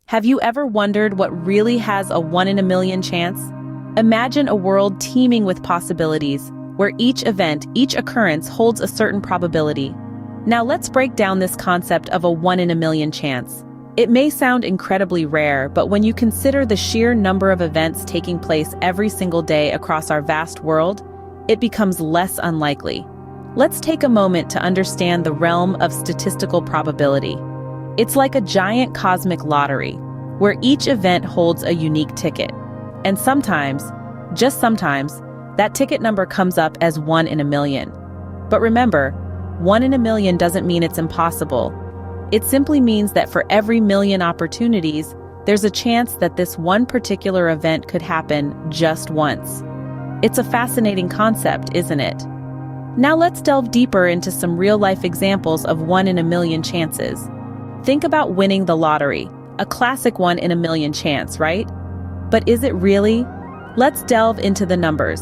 Have you ever wondered what really has a 1 in a million chance? Imagine a world teeming with possibilities, where each event, each occurrence holds a certain probability. Now let's break down this concept of a 1 in a million chance. It may sound incredibly rare, but when you consider the sheer number of events taking place every single day across our vast world, it becomes less unlikely. Let's take a moment to understand the realm of statistical probability. It's like a giant cosmic lottery, where each event holds a unique ticket. And sometimes, just sometimes, that ticket number comes up as 1 in a million. But remember, 1 in a million doesn't mean it's impossible. It simply means that for every million opportunities, there's a chance that this one particular event could happen just once. It's a fascinating concept, isn't it? Now let's delve deeper into some real-life examples of 1 in a million chances. Think about winning the lottery, a classic 1 in a million chance, right? But is it really? Let's delve into the numbers.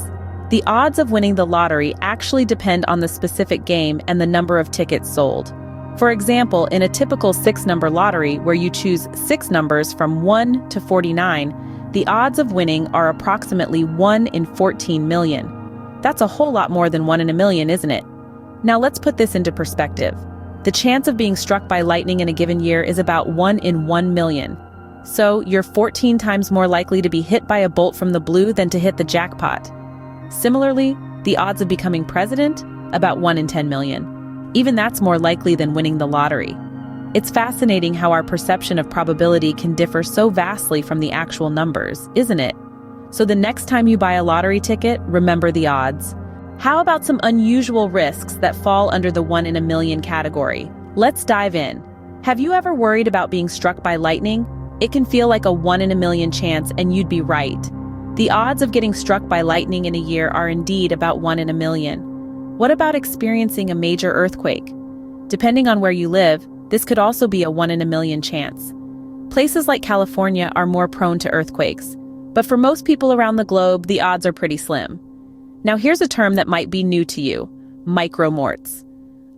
The odds of winning the lottery actually depend on the specific game and the number of tickets sold. For example, in a typical 6-number lottery where you choose 6 numbers from 1 to 49, the odds of winning are approximately 1 in 14 million. That's a whole lot more than 1 in a million, isn't it? Now let's put this into perspective. The chance of being struck by lightning in a given year is about 1 in 1 million. So you're 14 times more likely to be hit by a bolt from the blue than to hit the jackpot. Similarly, the odds of becoming president? About 1 in 10 million. Even that's more likely than winning the lottery. It's fascinating how our perception of probability can differ so vastly from the actual numbers, isn't it? So the next time you buy a lottery ticket, remember the odds. How about some unusual risks that fall under the 1 in a million category? Let's dive in. Have you ever worried about being struck by lightning? It can feel like a 1 in a million chance, and you'd be right. The odds of getting struck by lightning in a year are indeed about 1 in a million. What about experiencing a major earthquake? Depending on where you live, this could also be a 1 in a million chance. Places like California are more prone to earthquakes, but for most people around the globe, the odds are pretty slim. Now here's a term that might be new to you: micromorts.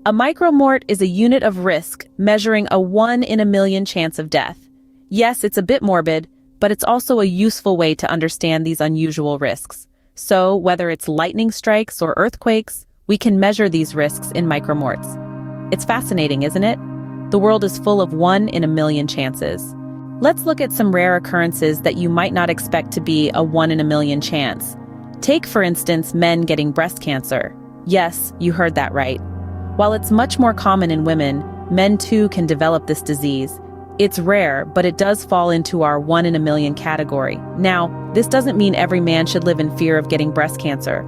A micromort is a unit of risk measuring a 1 in a million chance of death. Yes, it's a bit morbid, but it's also a useful way to understand these unusual risks. So whether it's lightning strikes or earthquakes, we can measure these risks in micromorts. It's fascinating, isn't it? The world is full of 1 in a million chances. Let's look at some rare occurrences that you might not expect to be a 1 in a million chance. Take, for instance, men getting breast cancer. Yes, you heard that right. While it's much more common in women, men too can develop this disease. It's rare, but it does fall into our 1 in a million category. Now, this doesn't mean every man should live in fear of getting breast cancer.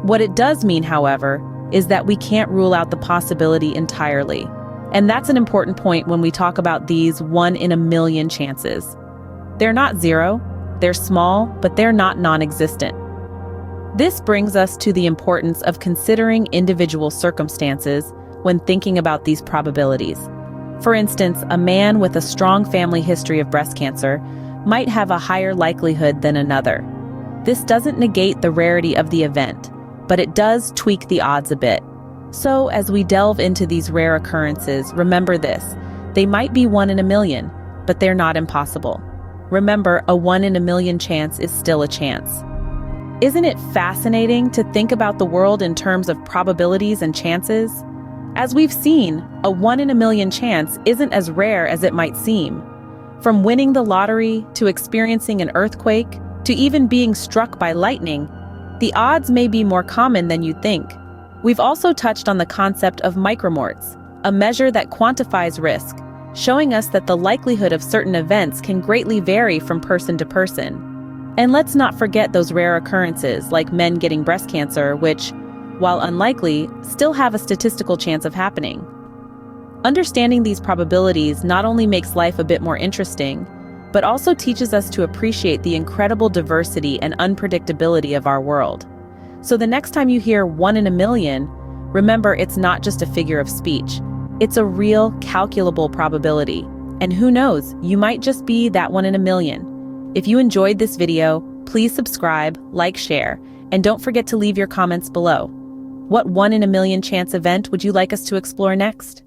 What it does mean, however, is that we can't rule out the possibility entirely. And that's an important point when we talk about these 1 in a million chances. They're not zero, they're small, but they're not non-existent. This brings us to the importance of considering individual circumstances when thinking about these probabilities. For instance, a man with a strong family history of breast cancer might have a higher likelihood than another. This doesn't negate the rarity of the event, but it does tweak the odds a bit. So, as we delve into these rare occurrences, remember this: they might be 1 in a million, but they're not impossible. Remember, a 1 in a million chance is still a chance. Isn't it fascinating to think about the world in terms of probabilities and chances? As we've seen, a 1 in a million chance isn't as rare as it might seem. From winning the lottery, to experiencing an earthquake, to even being struck by lightning, the odds may be more common than you'd think. We've also touched on the concept of micromorts, a measure that quantifies risk, showing us that the likelihood of certain events can greatly vary from person to person. And let's not forget those rare occurrences like men getting breast cancer, which, while unlikely, still have a statistical chance of happening. Understanding these probabilities not only makes life a bit more interesting, but also teaches us to appreciate the incredible diversity and unpredictability of our world. So the next time you hear 1 in a million, remember it's not just a figure of speech. It's a real, calculable probability. And who knows, you might just be that 1 in a million. If you enjoyed this video, please subscribe, like, share, and don't forget to leave your comments below. What 1 in a million chance event would you like us to explore next?